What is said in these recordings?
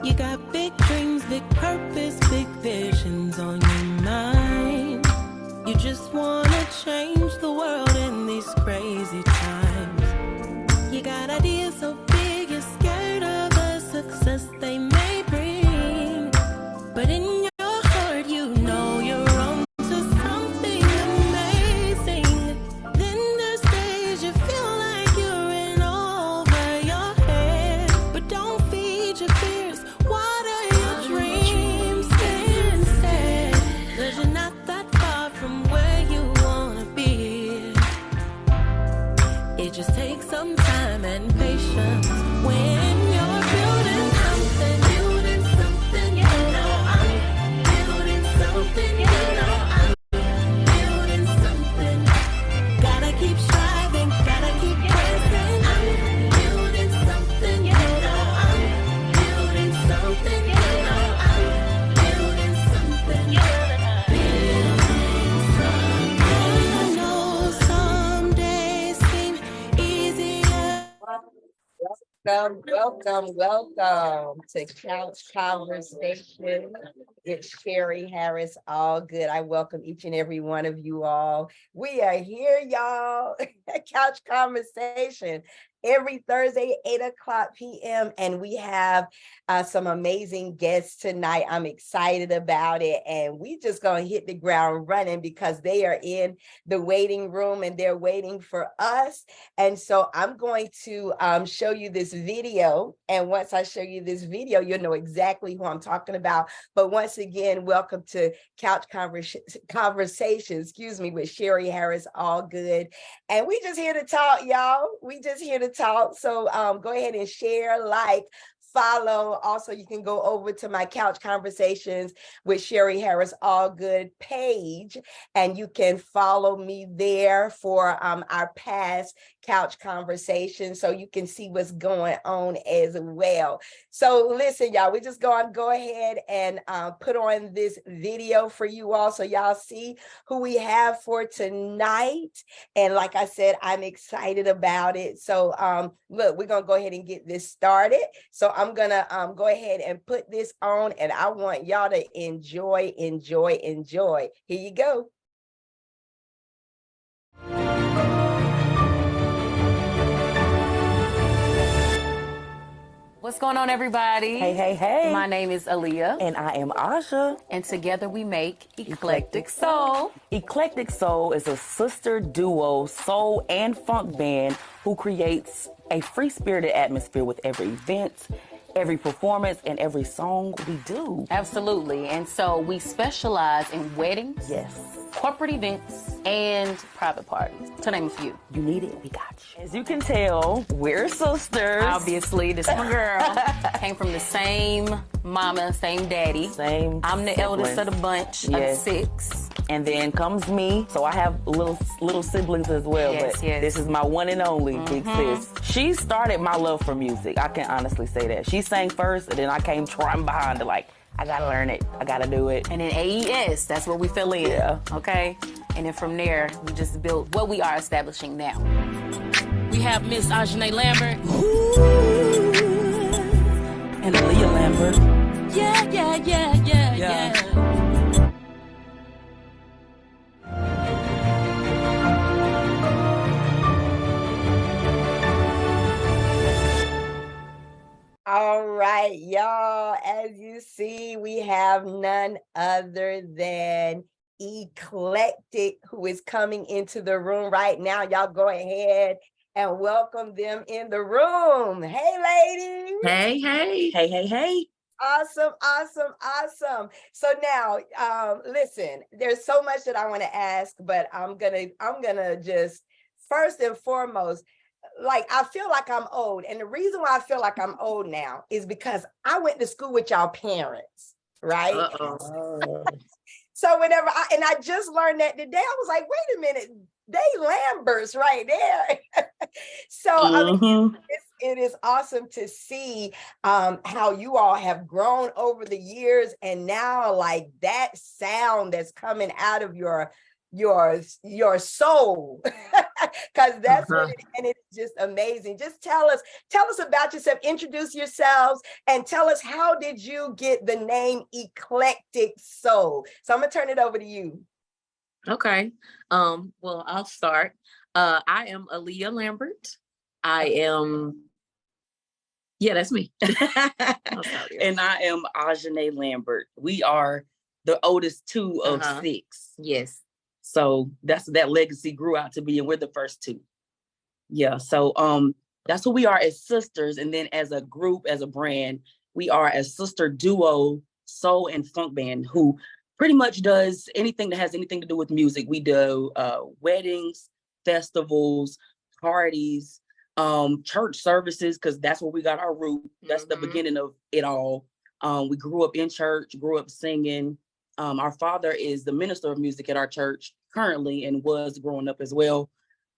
You got big dreams, big purpose, big visions on your mind. You just wanna change the world in these crazy times. You got ideas so big, you're scared of the success they may bring. But in your heart, you know you're on to something amazing. Then there's days you feel like you're in over your head. But don't feed your fears, water your dreams instead. 'Cause you're not that far from where you wanna be. It just takes some time and patience when you're building something, you know I'm building something, you know I'm building something. Gotta keep striving, gotta keep pressing. I'm building something, you know I'm building something, you know I'm building something. Building something. I know some days seem easier. Welcome to Couch Conversation. It's Sherri Harris, Allgood. I welcome each and every one of you all. We are here, y'all, Couch Conversation every Thursday, 8:00 p.m. And we have some amazing guests tonight. I'm excited about it. And we just gonna hit the ground running because they are in the waiting room and they're waiting for us. And so I'm going to show you this video. And once I show you this video, you'll know exactly who I'm talking about. But once again, welcome to Couch Conversation, with Sherri Harris, Allgood. And we just here to talk, y'all. We just here to talk. So go ahead and share, like, follow. Also, you can go over to my Couch Conversations with Sherri Harris Allgood page, and you can follow me there for our past Couch Conversations, so you can see what's going on as well. So listen, y'all, we just go ahead and put on this video for you all so y'all see who we have for tonight. And like I said, I'm excited about it. So look, we're gonna go ahead and get this started. So I'm gonna go ahead and put this on, and I want y'all to enjoy. Here you go. What's going on, everybody? Hey. My name is Aaliyah. And I am Aja. And together we make Eclectic Soul. Eclectic Soul is a sister duo soul and funk band who creates a free-spirited atmosphere with every event, every performance, and every song we do. Absolutely. And so we specialize in weddings, Yes. corporate events, and private parties, to name a few. You need it, we got you. As you can tell, we're sisters. Obviously, this is my girl. Came from the same mama, same daddy. Same I'm the eldest of the bunch of 6. And then comes me. So I have little siblings as well. Yes, but yes. this is my one and only big sis. She started my love for music. I can honestly say that. She sang first, and then I came trotting behind her like, I gotta learn it. I gotta do it. And then AES, that's where we fell in. Yeah. Okay? And then from there, we just built what we are establishing now. We have Miss Ajane Lambert. Ooh. And Aaliyah Lambert. Yeah. All right, y'all, as you see, we have none other than Eclectic, who is coming into the room right now. Y'all go ahead and welcome them in the room. Hey, ladies. Hey. Awesome. So now, listen, there's so much that I want to ask, but I'm gonna just first and foremost, like, I feel like I'm old. And the reason why I feel like I'm old now is because I went to school with y'all parents, right? So whenever I just learned that today, I was like, wait a minute, they Lamberts right there. So I mean, it is awesome to see how you all have grown over the years, and now like that sound that's coming out of your soul, because that's what it, and it's just amazing. Just tell us about yourself, introduce yourselves, and tell us, how did you get the name Eclectic Soul? So I'm gonna turn it over to you. Okay. Well, I'll start. I am Aaliyah Lambert. I am, yeah, that's me. And I am Ajane Lambert. We are the oldest two of six. Yes. So that legacy grew out to be, and we're the first two. Yeah. So that's who we are as sisters. And then as a group, as a brand, we are a sister duo, soul and funk band, who pretty much does anything that has anything to do with music. We do weddings, festivals, parties, church services, because that's where we got our root. That's the beginning of it all. We grew up in church, grew up singing. Our father is the minister of music at our church currently, and was growing up as well.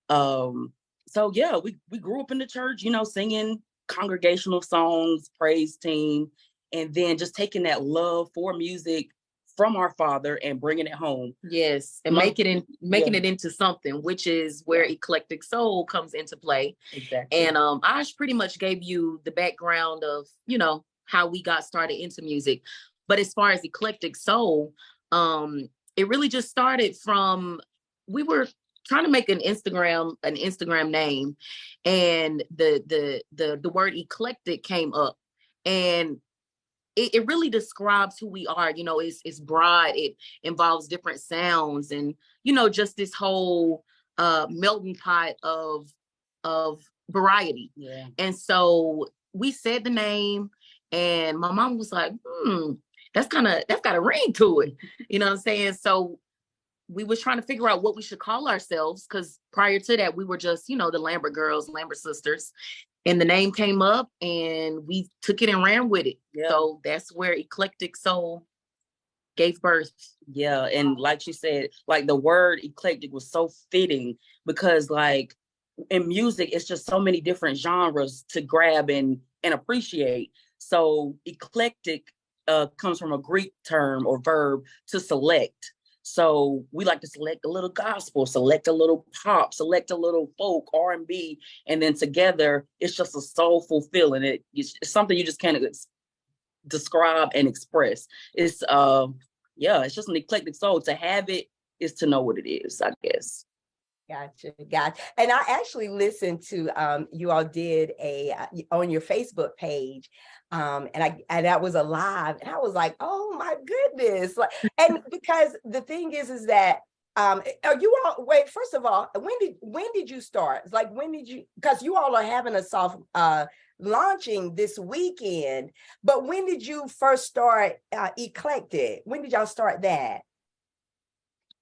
So yeah, we grew up in the church, singing congregational songs, praise team, and then just taking that love for music from our father and bringing it home. Yes, and making it into something, which is where Eclectic Soul comes into play. Exactly. And Ash pretty much gave you the background of, how we got started into music. But as far as Eclectic Soul, it really just started from, we were trying to make an Instagram name, and the word eclectic came up, and it really describes who we are. It's broad. It involves different sounds, and just this whole melting pot of variety. Yeah. And so we said the name, and my mom was like, that's got a ring to it. You know what I'm saying? So we was trying to figure out what we should call ourselves, because prior to that, we were just, the Lambert girls, Lambert sisters. And the name came up, and we took it and ran with it. Yeah. So that's where Eclectic Soul gave birth. Yeah. And like she said, like the word eclectic was so fitting, because like in music, it's just so many different genres to grab and appreciate. So eclectic comes from a Greek term or verb, to select. So we like to select a little gospel, select a little pop, select a little folk, R&B, and then together it's just a soulful feeling. It's something you just can't describe and express. It's it's just an eclectic soul. To have it is to know what it is, I guess. Gotcha. And I actually listened to you all did on your Facebook page, and that was a live, and I was like, oh my goodness! And because the thing is that are you all, wait, first of all, when did you start? Like, when did you? Because you all are having a soft launching this weekend, but when did you first start Eclectic? When did y'all start that?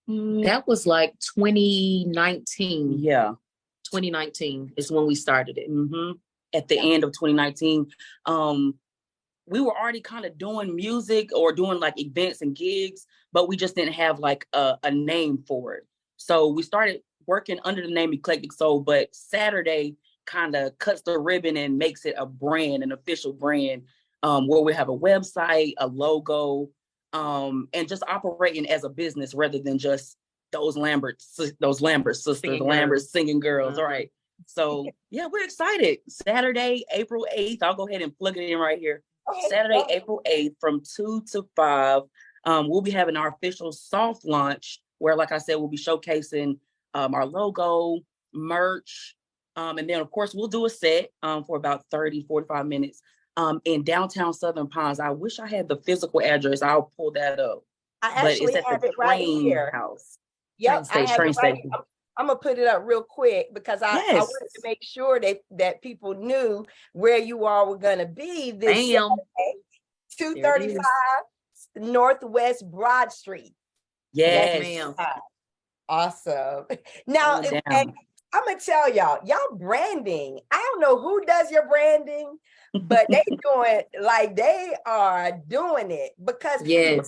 That was like 2019. Yeah. 2019 is when we started it. At the end of 2019. We were already kind of doing music or doing like events and gigs, but we just didn't have like a name for it. So we started working under the name Eclectic Soul, but Saturday kind of cuts the ribbon and makes it a brand, an official brand, where we have a website, a logo, and just operating as a business rather than just those Lambert sisters, the Lambert singing girls. All right. So yeah, we're excited. Saturday, April 8th. I'll go ahead and plug it in right here. Saturday, April 8th from 2 to 5. We'll be having our official soft launch where, like I said, we'll be showcasing our logo, merch. And then of course we'll do a set for about 45 minutes. In downtown Southern Pines. I wish I had the physical address. I'll pull that up. I actually have it right here. House. Yep, train station. I'm gonna put it up real quick because I wanted to make sure that people knew where you all were gonna be this Saturday, 235 Northwest Broad Street. Yes, ma'am. Awesome. Now, and I'm gonna tell y'all branding. I don't know who does your branding, but they are doing it, because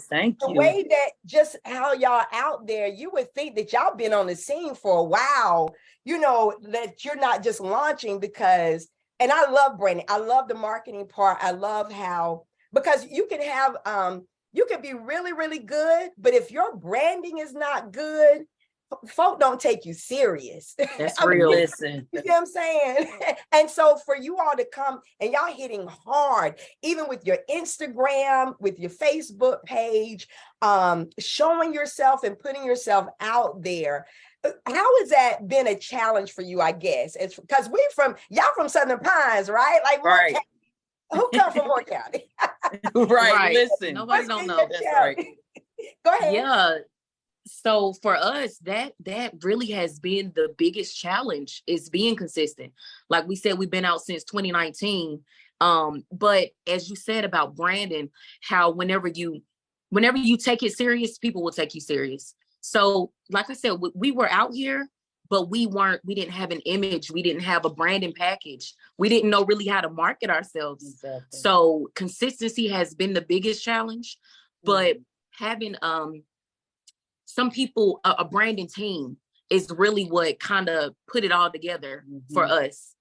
thank you. The way that just how y'all out there, you would think that y'all been on the scene for a while, that you're not just launching because and I love branding. I love the marketing part. I love how, because you can have, you can be really, really good, but if your branding is not good, folk don't take you serious. That's I mean, real. Listen, you know what I'm saying? And so for you all to come and y'all hitting hard, even with your Instagram, with your Facebook page, showing yourself and putting yourself out there. How has that been a challenge for you, I guess? It's because y'all from Southern Pines, right? Like, right. who come from Moore County? Right. Listen. Nobody What's don't been know. your That's challenge? right. Go ahead. Yeah. So for us, that really has been the biggest challenge, is being consistent. Like we said, we've been out since 2019. But as you said about Brandon, how whenever you take it serious, people will take you serious. So like I said, we were out here, but we didn't have an image. We didn't have a branding package. We didn't know really how to market ourselves. Exactly. So consistency has been the biggest challenge, but having some people, a branding team is really what kind of put it all together for us.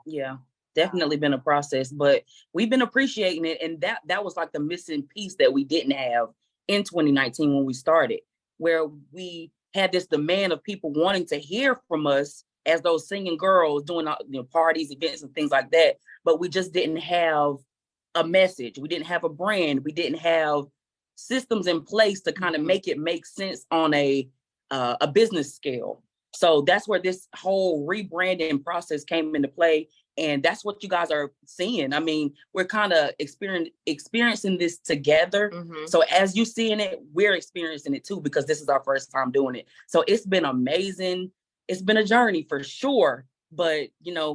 Yeah, definitely been a process, but we've been appreciating it. And that was like the missing piece that we didn't have in 2019 when we started, where we had this demand of people wanting to hear from us as those singing girls doing parties, events, and things like that. But we just didn't have a message. We didn't have a brand. We didn't have systems in place to kind of make it make sense on a business scale. So that's where this whole rebranding process came into play. And that's what you guys are seeing. I mean, we're kind of experiencing this together. So as you're seeing it, we're experiencing it too, because this is our first time doing it. So it's been amazing. It's been a journey for sure. But,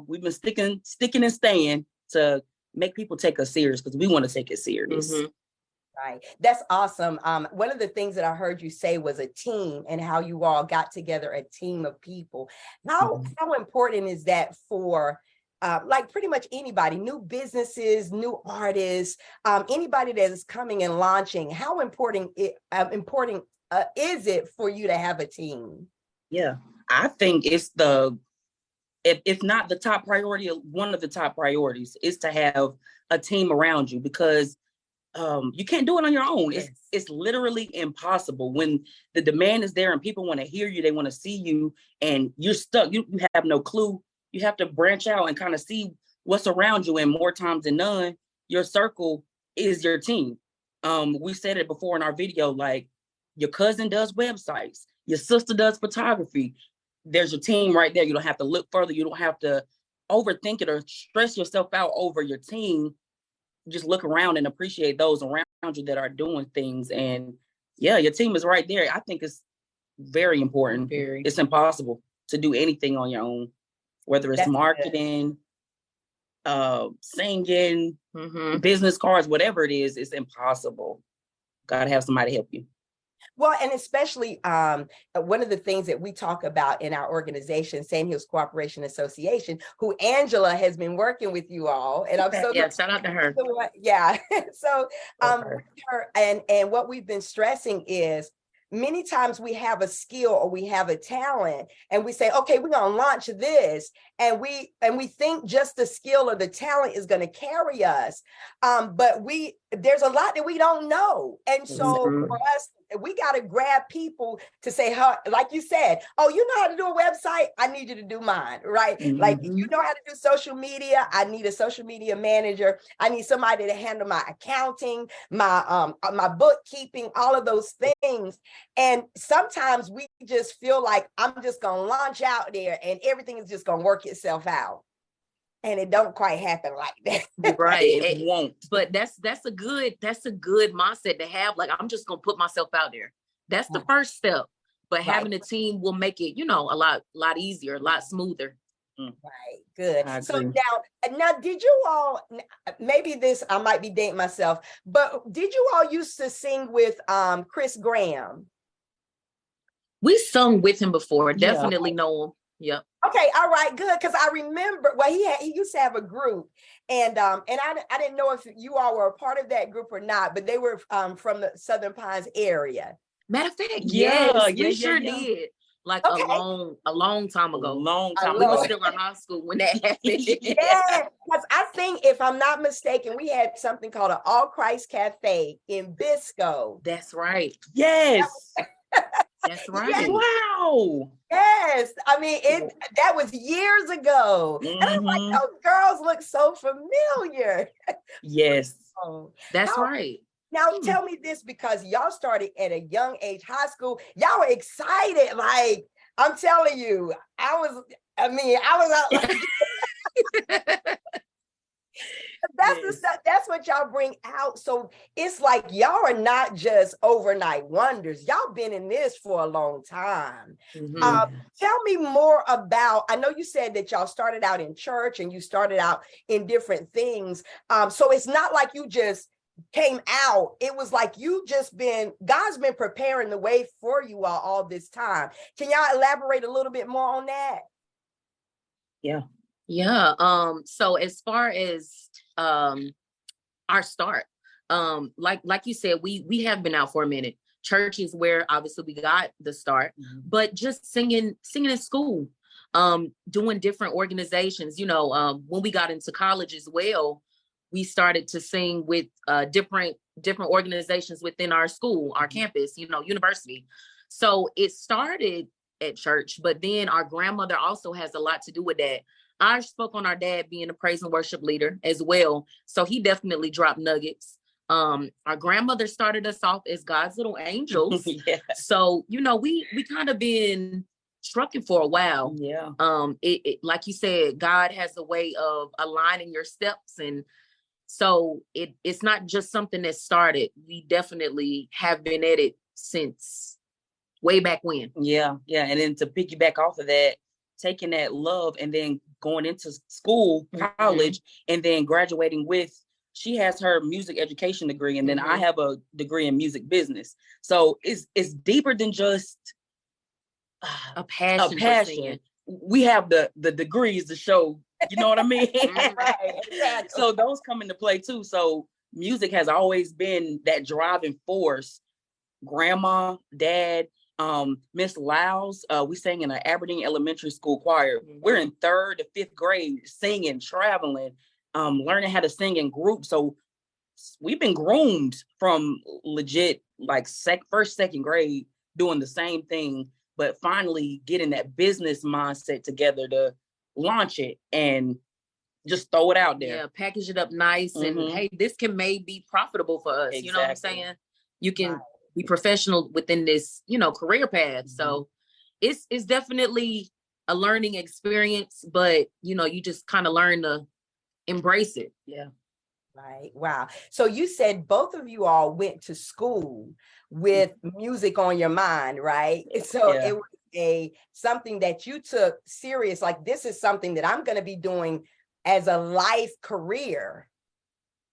we've been sticking and staying to make people take us serious, because we want to take it serious. Right. That's awesome. One of the things that I heard you say was a team, and how you all got together a team of people. How important is that for like pretty much anybody, new businesses, new artists, anybody that is coming and launching? How important is it for you to have a team? Yeah, I think it's if not the top priority, one of the top priorities is to have a team around you, because you can't do it on your own. Yes. It's literally impossible when the demand is there and people want to hear you, they want to see you, and you're stuck. You have no clue. You have to branch out and kind of see what's around you. And more times than none, your circle is your team. We said it before in our video, like your cousin does websites, your sister does photography. There's your team right there. You don't have to look further. You don't have to overthink it or stress yourself out over your team. Just look around and appreciate those around you that are doing things. And yeah, your team is right there. I think it's very important. It's impossible to do anything on your own, whether it's marketing, singing, business cards, whatever it is, it's impossible. Gotta have somebody help you. Well, and especially one of the things that we talk about in our organization, Sand Hills Cooperation Association, who Angela has been working with you all, and I'm so shout out to her. Yeah, so with her, and what we've been stressing is, many times we have a skill or we have a talent, and we say, okay, we're gonna launch this, and we think just the skill or the talent is gonna carry us, but there's a lot that we don't know, and so for us, we got to grab people to say, like you said, oh, you know how to do a website? I need you to do mine, right? Like, you know how to do social media? I need a social media manager. I need somebody to handle my accounting, my bookkeeping, all of those things. And sometimes we just feel like I'm just going to launch out there and everything is just going to work itself out. And it don't quite happen like that. Right. It won't. But that's a good mindset to have. Like, I'm just gonna put myself out there. That's the first step. But having a team will make it, a lot easier, a lot smoother. Right. Good. So now, did you all, maybe this, I might be dating myself, but did you all used to sing with Chris Graham? We sung with him before. Definitely know him. Yep. Okay, all right, good. Because I remember, he used to have a group, and I didn't know if you all were a part of that group or not, but they were from the Southern Pines area. Matter of fact, we sure did. like Okay. a long time ago. Long time We ago. were still in high school when that happened. Yeah, because I think, if I'm not mistaken, we had something called an All Christ Cafe in Bisco. That's right. Yes. That's right. Yes. Wow. Yes, I mean that was years ago, and I'm like, Mhm. those girls look so familiar. Yes. Oh, That's how- right. Now tell me this, because y'all started at a young age, high school. Y'all were excited, like I'm telling you. I was out like, that's the Yes. stuff. That's what y'all bring out. So it's like y'all are not just overnight wonders. Y'all been in this for a long time. Mhm. Tell me more about. I know you said that y'all started out in church and you started out in different things. So it's not like you just came out. It was like God's been preparing the way for you all this time. Can y'all elaborate a little bit more on that? Yeah. Yeah. So as far as our start, like you said, we have been out for a minute. Church is where obviously we got the start, but just singing in school, doing different organizations. When we got into college as well, we started to sing with different organizations within our school, our campus, university. So it started at church, but then our grandmother also has a lot to do with that. I spoke on our dad being a praise and worship leader as well. So he definitely dropped nuggets. Our grandmother started us off as God's little angels. Yeah. So, we kind of been trucking for a while. Yeah. It like you said, God has a way of aligning your steps. And so it's not just something that started. We definitely have been at it since way back when. Yeah. Yeah. And then to piggyback off of that, taking that love and then going into school, college, and then graduating with, she has her music education degree, and then I have a degree in music business. So it's deeper than just a passion. For singing. We have the degrees to show, you know what I mean? Right, exactly. So those come into play too. So music has always been that driving force. Grandma, dad, Miss Lyles, we sang in an Aberdeen elementary school choir. We're in 3rd to 5th grade, singing, traveling, learning how to sing in groups. So we've been groomed from legit like 1st, 2nd grade, doing the same thing, but finally getting that business mindset together to launch it and just throw it out there. Yeah, package it up nice, and hey, this can be profitable for us. Exactly. You know what I'm saying? You can be professional within this, career path. So it's definitely a learning experience, but you just kind of learn to embrace it. Yeah. Right. Wow. So you said both of you all went to school with music on your mind, right? So it was something that you took serious, like this is something that I'm going to be doing as a life career.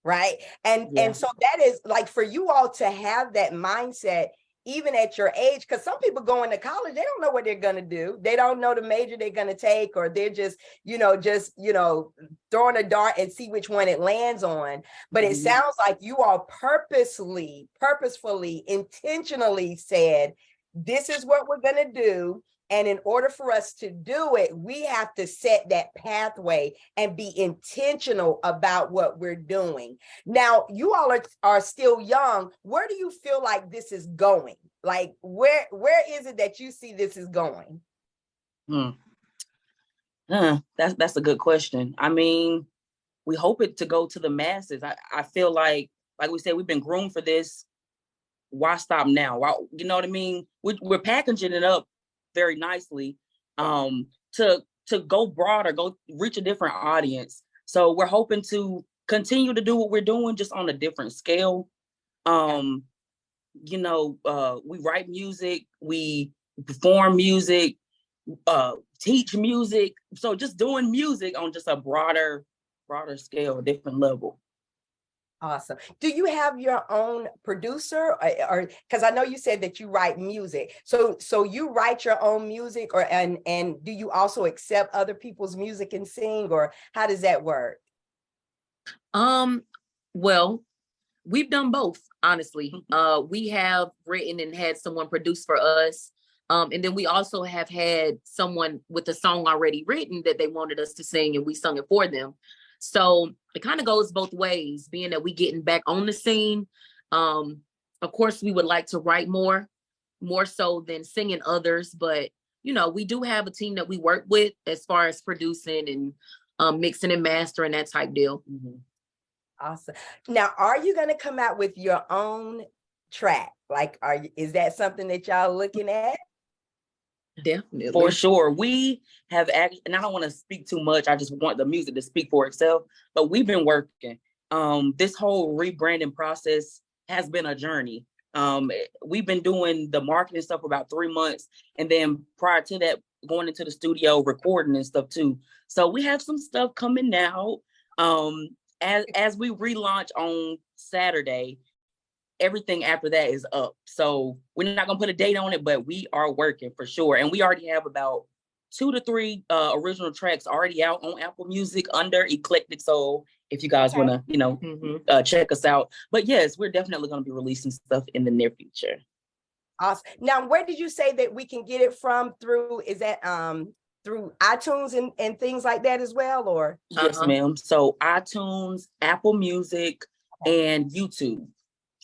Right. And so that is like, for you all to have that mindset, even at your age, because some people go into college, they don't know what they're going to do. They don't know the major they're going to take, or they're just throwing a dart and see which one it lands on. But it sounds like you all purposefully, intentionally said, this is what we're going to do. And in order for us to do it, we have to set that pathway and be intentional about what we're doing. Now, you all are still young. Where do you feel like this is going? Like, where is it that you see this is going? That's a good question. I mean, we hope it to go to the masses. I feel like we said, we've been groomed for this. Why stop now? Why, you know what I mean? We're packaging it up very nicely to go broader, go reach a different audience. So we're hoping to continue to do what we're doing, just on a different scale. We write music, we perform music, teach music. So just doing music on just a broader scale, a different level. Awesome. Do you have your own producer, or because I know you said that you write music, so you write your own music, or and do you also accept other people's music and sing, or how does that work? Well, we've done both, honestly. We have written and had someone produce for us. And then we also have had someone with a song already written that they wanted us to sing, and we sung it for them. So it kind of goes both ways, being that we getting back on the scene. Of course, we would like to write more so than singing others. But, you know, we do have a team that we work with as far as producing and mixing and mastering, that type deal. Mm-hmm. Awesome. Now, are you going to come out with your own track? Like, is that something that y'all looking at? Definitely. For sure. We have actually, and I don't want to speak too much. I just want the music to speak for itself. But we've been working. This whole rebranding process has been a journey. We've been doing the marketing stuff for about 3 months. And then prior to that, going into the studio, recording and stuff too. So we have some stuff coming out. As we relaunch on Saturday, everything after that is up. So we're not gonna put a date on it, but we are working for sure. And we already have about 2 to 3 original tracks already out on Apple Music under Eclectic Soul, if you guys want to, you know, check us out. But yes, we're definitely going to be releasing stuff in the near future. Awesome. Now, where did you say that we can get it from? Through, is that through iTunes and things like that as well, or? Yes, ma'am. So iTunes, Apple Music, and YouTube.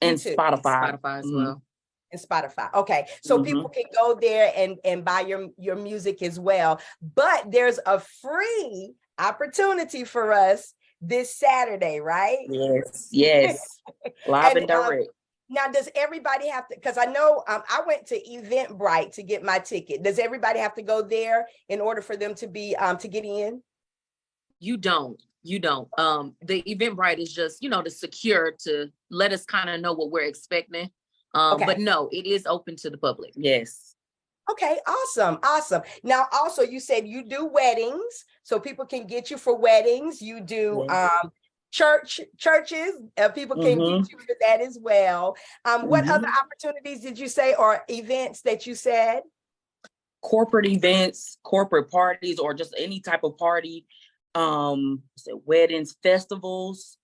And Spotify as well. And Spotify. Okay. So people can go there and buy your music as well. But there's a free opportunity for us this Saturday, right? Yes. Live and direct. Now, does everybody have to, because I know I went to Eventbrite to get my ticket. Does everybody have to go there in order for them to be to get in? You don't. The Eventbrite is just, you know, to secure, to let us kind of know what we're expecting. But no, it is open to the public. Yes. Okay, awesome. Now, also, you said you do weddings, so people can get you for weddings. You do churches, people can get you for that as well. What other opportunities did you say, or events that you said? Corporate events, corporate parties, or just any type of party. Weddings, festivals.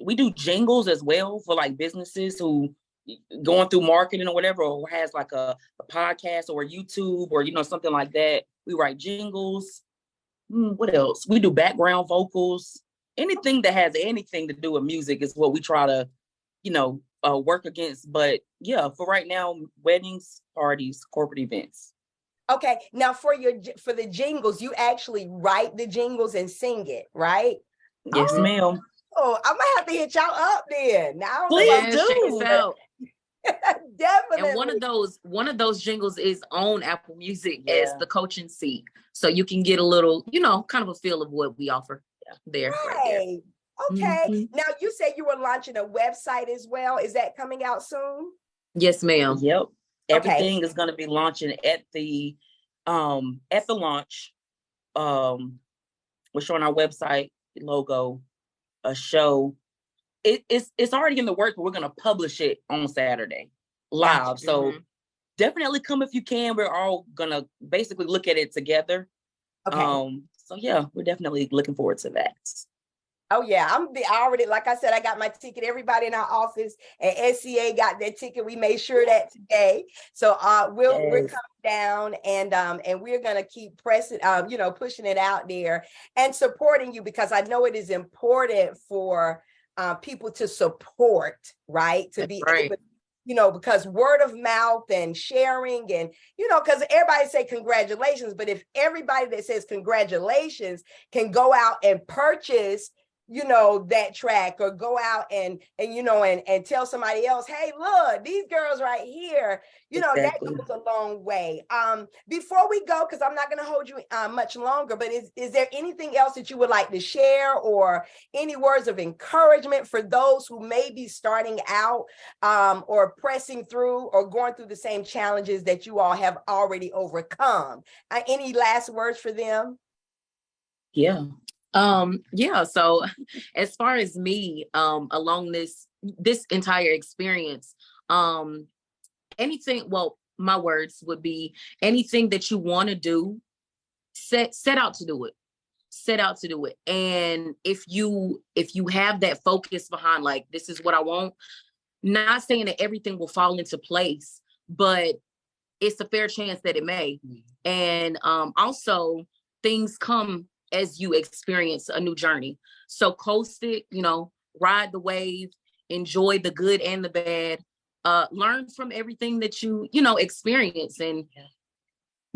We do jingles as well for like businesses who going through marketing or whatever, or has like a podcast or YouTube or, you know, something like that. We write jingles. What else? We do background vocals. Anything that has anything to do with music is what we try to, you know, work against. But yeah, for right now, weddings, parties, corporate events. Okay. Now for the jingles, you actually write the jingles and sing it, right? Yes, ma'am. Oh, I'm gonna have to hit y'all up then. Now, please do. Check us out. Definitely. And one of those jingles is on Apple Music as the coaching seat, so you can get a little, you know, kind of a feel of what we offer there. Right. Okay. Now you said you were launching a website as well. Is that coming out soon? Yes, ma'am. Yep. Everything is going to be launching at the launch. We're showing our website logo, a show. It's already in the works, but we're going to publish it on Saturday live. Gotcha. So definitely come if you can. We're all going to basically look at it together. Okay. So yeah, we're definitely looking forward to that. Oh yeah, I already, like I said, I got my ticket. Everybody in our office at SCA got their ticket. We made sure that today. So we're coming down and we're gonna keep pressing, pushing it out there and supporting you, because I know it is important for people to support, right? To be able, you know, because word of mouth and sharing and, you know, because everybody say congratulations, but if everybody that says congratulations can go out and purchase, you know, that track, or go out and tell somebody else, hey, look, these girls right here, you know, that goes a long way. Before we go, because I'm not going to hold you much longer, but is there anything else that you would like to share, or any words of encouragement for those who may be starting out or pressing through or going through the same challenges that you all have already overcome? Any last words for them? Yeah. So as far as me, along this entire experience, my words would be, anything that you want to do, set out to do it. And if you have that focus behind, like, this is what I want, not saying that everything will fall into place, but it's a fair chance that it may. And also things come as you experience a new journey. So coast it, ride the wave, enjoy the good and the bad, learn from everything that you experience, and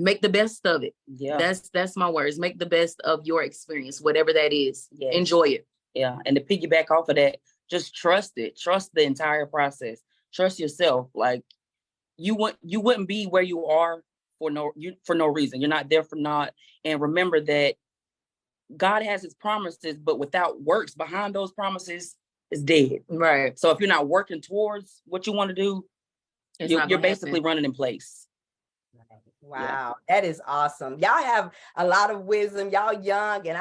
make the best of it. Yeah. That's my words. Make the best of your experience, whatever that is. Yes. Enjoy it. Yeah. And to piggyback off of that, just trust it. Trust the entire process. Trust yourself. Like you wouldn't be where you are for no reason. You're not there for naught. And remember that God has his promises, but without works behind those promises, it's dead. Right. So if you're not working towards what you want to do, you're basically running in place. Wow, that is awesome. Y'all have a lot of wisdom. Y'all young, and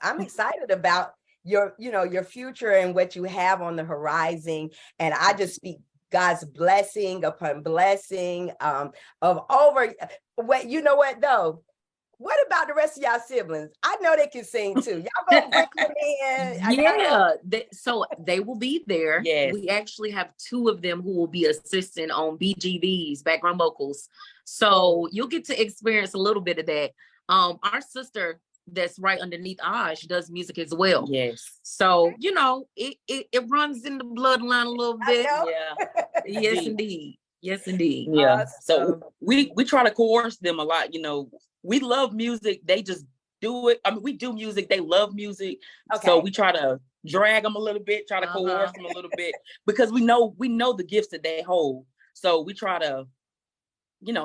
I'm excited about your future and what you have on the horizon. And I just speak God's blessing upon blessing of over what though. What about the rest of y'all siblings? I know they can sing too. Y'all gonna bring them in? Yeah, so they will be there. Yes. We actually have 2 of them who will be assisting on BGVs, background vocals. So you'll get to experience a little bit of that. Our sister that's right underneath Aj does music as well. Yes. So it runs in the bloodline a little bit. Yeah. Yes, indeed. Yes, indeed. Yeah. So we try to coerce them a lot. We love music. They just do it. I mean, we do music. They love music. Okay. So we try to drag them a little bit, try to coerce them a little bit, because we know the gifts that they hold. So we try to,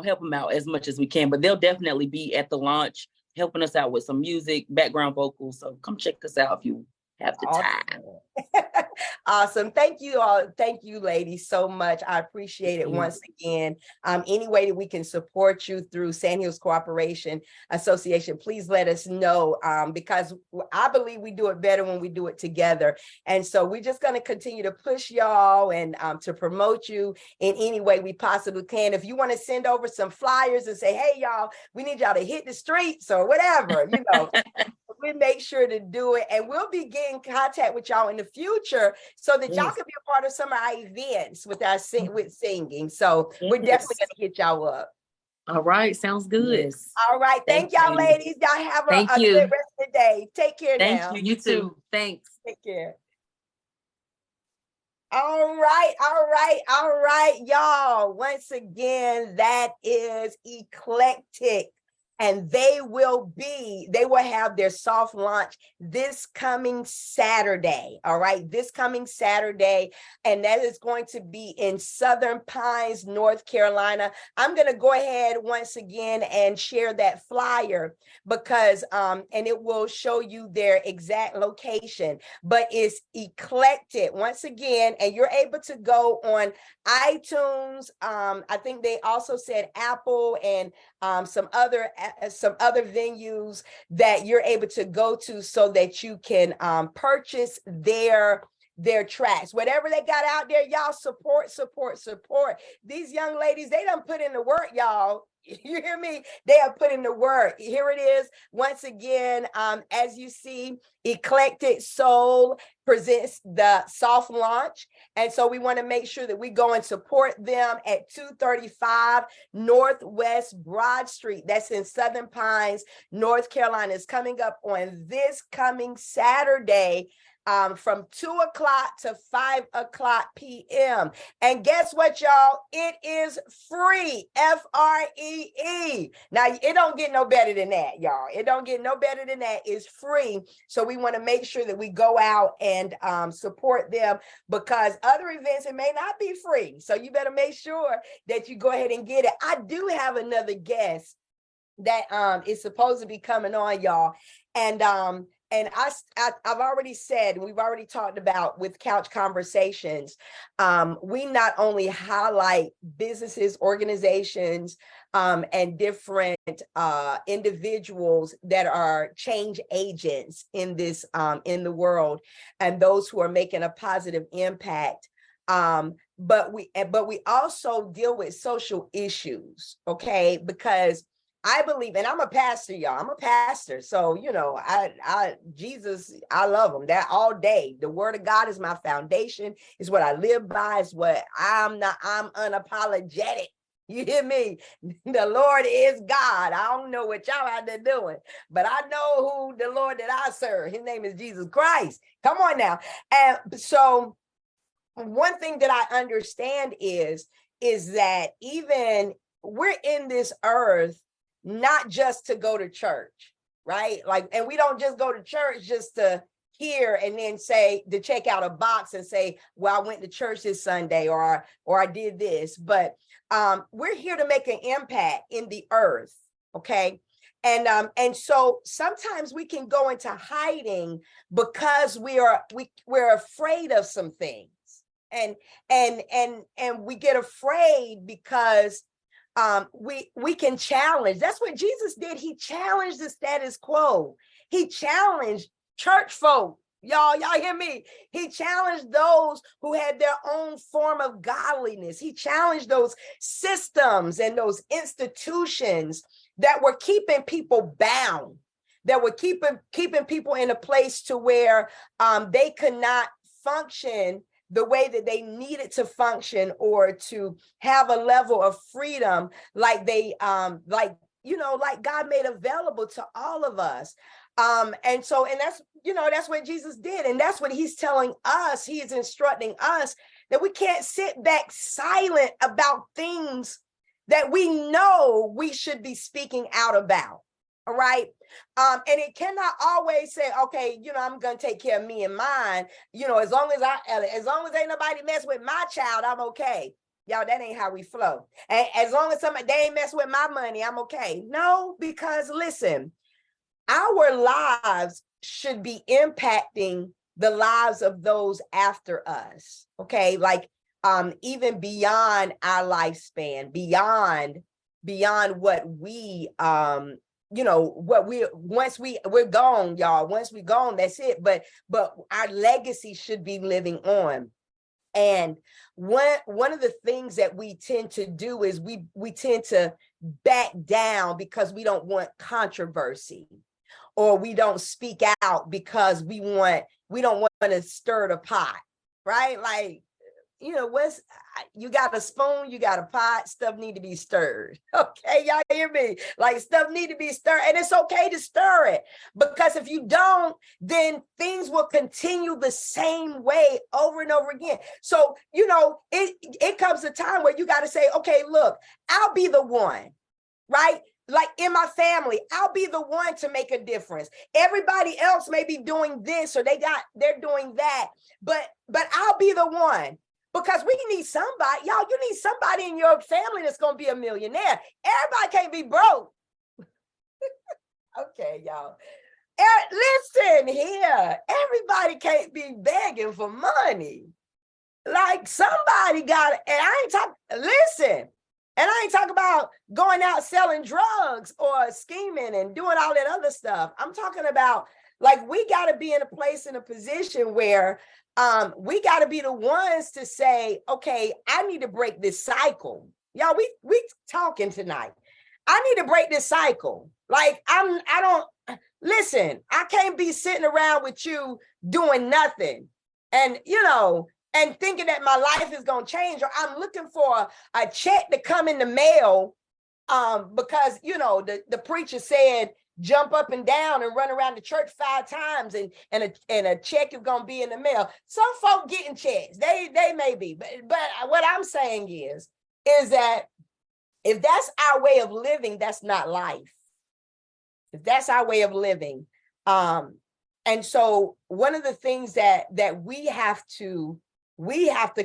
help them out as much as we can. But they'll definitely be at the launch, helping us out with some music, background vocals. So come check us out if you have the time. Awesome. Thank you all. Thank you, ladies, so much. I appreciate it once again. Any way that we can support you through Sand Hills Cooperation Association, please let us know, because I believe we do it better when we do it together. And so we're just going to continue to push y'all and to promote you in any way we possibly can. If you want to send over some flyers and say, hey, y'all, we need y'all to hit the streets or whatever, we make sure to do it, and we'll be getting in contact with y'all in the future so that y'all can be a part of some of our events with our singing. So we're definitely going to hit y'all up. All right, sounds good. Yes. All right, thank y'all, ladies. Y'all have a good rest of the day. Take care now. Thank you. You too. Thanks. Take care. All right, y'all. Once again, that is Eclectic. And they will have their soft launch this coming Saturday. All right, this coming Saturday. And that is going to be in Southern Pines, North Carolina. I'm going to go ahead once again and share that flyer because, and it will show you their exact location, but it's Eclectic once again. And you're able to go on iTunes. I think they also said Apple and some other venues that you're able to go to so that you can purchase their tracks. Whatever they got out there, y'all support. These young ladies, they done put in the work, y'all. You hear me? They have put in the work. Here it is. Once again, as you see, Eclectic Soul presents the soft launch. And so we want to make sure that we go and support them at 235 Northwest Broad Street. That's in Southern Pines, North Carolina. It's coming up on this coming Saturday, from 2:00 to 5:00 p.m. And guess what, y'all? It is free, FREE. Now, it don't get no better than that, y'all. It don't get no better than that. It's free. So we want to make sure that we go out and support them, because other events, it may not be free. So you better make sure that you go ahead and get it. I do have another guest that is supposed to be coming on, y'all. And I've already said, we've already talked about with Couch Conversations, we not only highlight businesses, organizations, and different individuals that are change agents in this in the world, and those who are making a positive impact. But we also deal with social issues, okay? Because I believe, and I'm a pastor, y'all. I'm a pastor. So, Jesus, I love him that all day. The word of God is my foundation, is what I live by, is what I'm unapologetic You hear me? The Lord is God. I don't know what y'all out there doing, but I know who the Lord that I serve. His name is Jesus Christ. Come on now. And so one thing that I understand is that even we're in this earth, not just to go to church, right? Like, and we don't just go to church just to hear and then say, to check out a box and say, well, I went to church this Sunday, or I did this, but we're here to make an impact in the earth. Okay. And so sometimes we can go into hiding because we're afraid of some things. And we get afraid because we can challenge. That's what Jesus did. He challenged the status quo. He challenged church folk. Y'all hear me? He challenged those who had their own form of godliness. He challenged those systems and those institutions that were keeping people bound, that were keeping people in a place to where they could not function the way that they needed to function, or to have a level of freedom like they like God made available to all of us. And that's what Jesus did. And that's what he's telling us. He is instructing us that we can't sit back silent about things that we know we should be speaking out about. All right. And it cannot always say, okay, I'm going to take care of me and mine. As long as ain't nobody mess with my child, I'm okay. Y'all, that ain't how we flow. And as long as they ain't mess with my money, I'm okay. No, because listen, our lives should be impacting the lives of those after us. Okay. Like, even beyond our lifespan, beyond what we, once we're gone, y'all. Once we're gone, that's it. But our legacy should be living on. And one of the things that we tend to do is we tend to back down because we don't want controversy, or we don't speak out because we don't want to stir the pot, right? Like, you got a spoon, you got a pot, stuff need to be stirred. Okay, y'all hear me? Like, stuff need to be stirred, and it's okay to stir it, because if you don't, then things will continue the same way over and over again. So, it comes a time where you got to say, okay, look, I'll be the one, right? Like in my family, I'll be the one to make a difference. Everybody else may be doing this, or they're doing that, but I'll be the one. Because we need somebody, y'all, you need somebody in your family that's going to be a millionaire. Everybody can't be broke. Okay, y'all. Listen here, everybody can't be begging for money. Like, somebody got it. And I ain't talking about going out selling drugs or scheming and doing all that other stuff. I'm talking about, like, we got to be in a place, in a position where we got to be the ones to say, okay, I need to break this cycle. Y'all, we talking tonight. I need to break this cycle. Like, listen, I can't be sitting around with you doing nothing and thinking that my life is going to change, or I'm looking for a check to come in the mail because, the preacher said, jump up and down and run around the church 5 times and a check is going to be in the mail. Some folk getting checks. They may be. But what I'm saying is that if that's our way of living, that's not life. If that's our way of living. And so one of the things that we have to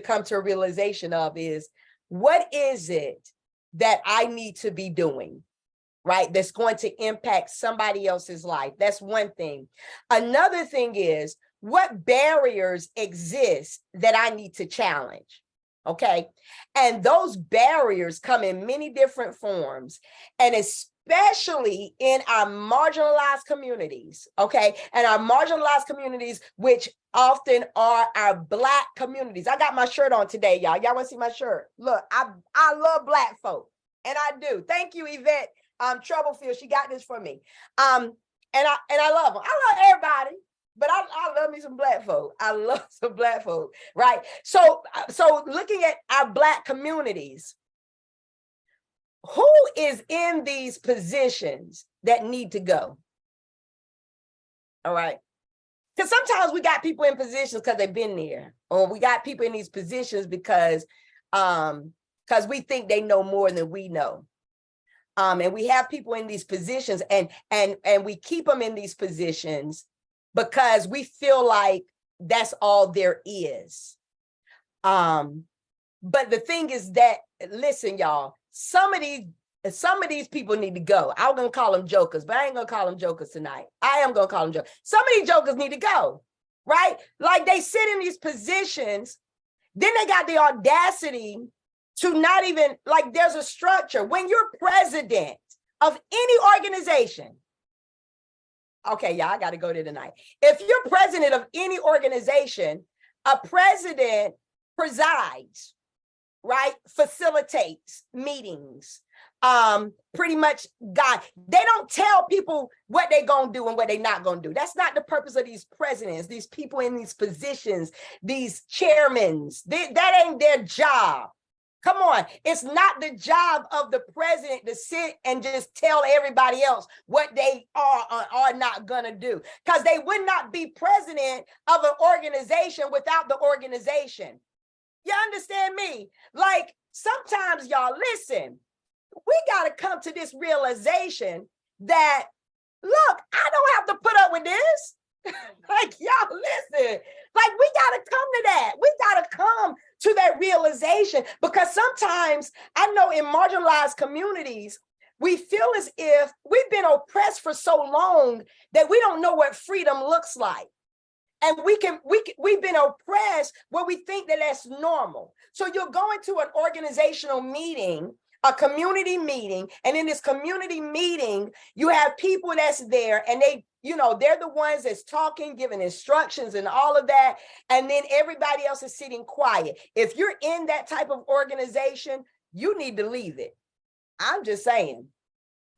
come to a realization of is, what is it that I need to be doing? Right? That's going to impact somebody else's life. That's one thing. Another thing is, what barriers exist that I need to challenge? Okay. And those barriers come in many different forms, and especially in our marginalized communities. Okay. And our marginalized communities, which often are our Black communities. I got my shirt on today, y'all. Y'all want to see my shirt? Look, I love Black folk. And I do. Thank you, Yvette. Troublefield, she got this for me. And I love them. I love everybody, but I love me some Black folk. I love some Black folk, right? So looking at our Black communities, who is in these positions that need to go? All right. Because sometimes we got people in positions because they've been there, or we got people in these positions because we think they know more than we know. And we have people in these positions, and we keep them in these positions because we feel like that's all there is. But the thing is that, listen, y'all, some of these people need to go. I'm gonna call them jokers, but I ain't gonna call them jokers tonight. I am gonna call them jokers. Some of these jokers need to go, right? Like, they sit in these positions, then they got the audacity to not even, like, there's a structure. When you're president of any organization, okay, y'all, I got to go there tonight. If you're president of any organization, a president presides, right? Facilitates meetings, pretty much they don't tell people what they're going to do and what they're not going to do. That's not the purpose of these presidents, these people in these positions, these chairmen. That ain't their job. Come on. It's not the job of the president to sit and just tell everybody else what they are not going to do, because they would not be president of an organization without the organization. You understand me? Like, sometimes, y'all, listen, we got to come to this realization that, look, I don't have to put up with this. Like, y'all, listen, like, we got to come to that. We got to come to that realization, because sometimes I know in marginalized communities, we feel as if we've been oppressed for so long that we don't know what freedom looks like. And we've been oppressed where we think that that's normal. So you're going to an organizational meeting, a community meeting, and in this community meeting, you have people that's there, and they're the ones that's talking, giving instructions and all of that. And then everybody else is sitting quiet. If you're in that type of organization, you need to leave it. I'm just saying.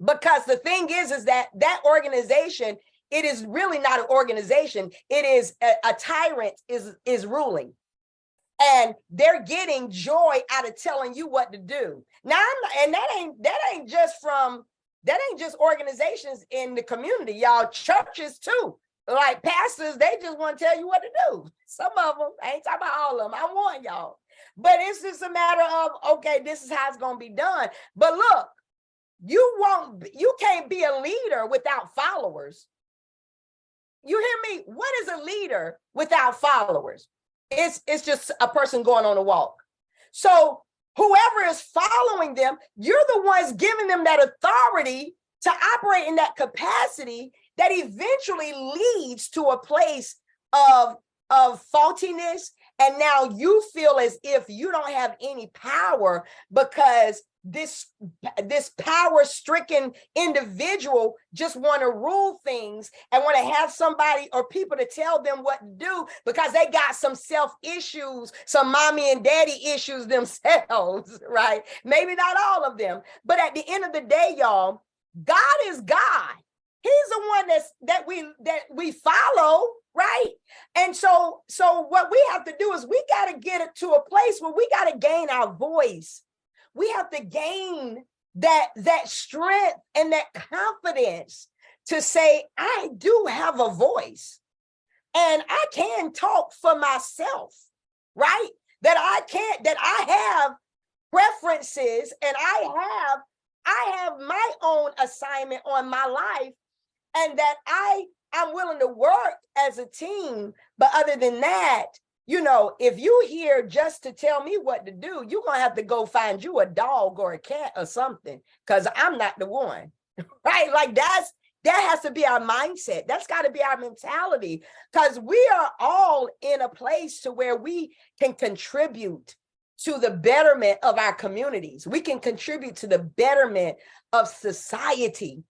Because the thing is that organization, it is really not an organization. It is a tyrant is ruling. And they're getting joy out of telling you what to do. Now, that ain't just organizations in the community, y'all. Churches too. Like pastors, they just want to tell you what to do. Some of them, I ain't talking about all of them. I warn y'all. But it's just a matter of, okay, this is how it's going to be done. But look, you can't be a leader without followers. You hear me? What is a leader without followers? It's just a person going on a walk. So whoever is following them, you're the ones giving them that authority to operate in that capacity that eventually leads to a place of faultiness. And now you feel as if you don't have any power, because this power-stricken individual just want to rule things and want to have somebody or people to tell them what to do, because they got some self-issues, some mommy and daddy issues themselves, right? Maybe not all of them, but at the end of the day, y'all, God is God. He's the one that we follow, right? And so what we have to do is we got to get it to a place where we got to gain our voice. We have to gain that strength and that confidence to say, I do have a voice and I can talk for myself, right? That I have preferences, and I have my own assignment on my life, and that I'm willing to work as a team. But other than that, if you here just to tell me what to do, you're going to have to go find you a dog or a cat or something, because I'm not the one, right? Like that has to be our mindset. That's got to be our mentality, because we are all in a place to where we can contribute to the betterment of our communities. We can contribute to the betterment of society.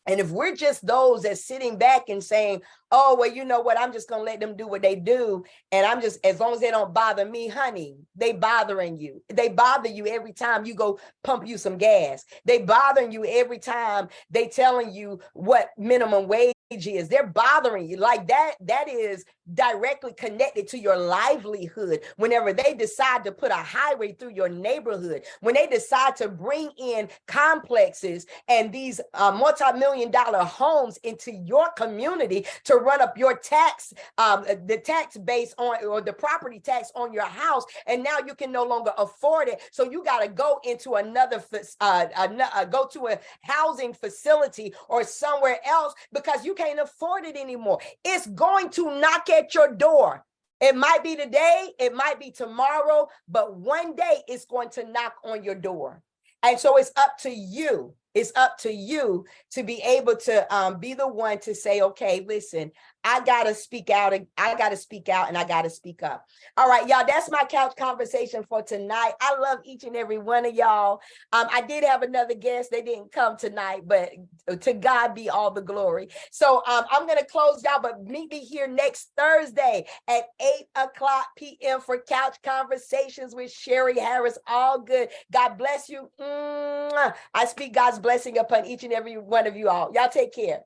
And if we're just those that's sitting back and saying, oh, well, you know what, I'm just going to let them do what they do. And I'm just, as long as they don't bother me, honey, they bothering you. They bother you every time you go pump you some gas. They bothering you every time they telling you what minimum wage is. They're bothering you like that. That is directly connected to your livelihood. Whenever they decide to put a highway through your neighborhood, when they decide to bring in complexes and these multi-million-dollar homes into your community to run up your tax, the tax base on, or the property tax on your house, and now you can no longer afford it. So you got to go into another, go to a housing facility or somewhere else because you can't afford it anymore. It's going to knock at your door. It might be today, it might be tomorrow, but one day it's going to knock on your door. And so it's up to you. It's up to you to be able to be the one to say, okay, listen, I got to speak out. I got to speak out and I got to speak up. All right, y'all, that's my couch conversation for tonight. I love each and every one of y'all. I did have another guest. They didn't come tonight, but to God be all the glory. So I'm going to close y'all, but meet me here next Thursday at 8:00 p.m. for Couch Conversations with Sherri Harris. Allgood. God bless you. I speak God's blessing upon each and every one of you all. Y'all take care.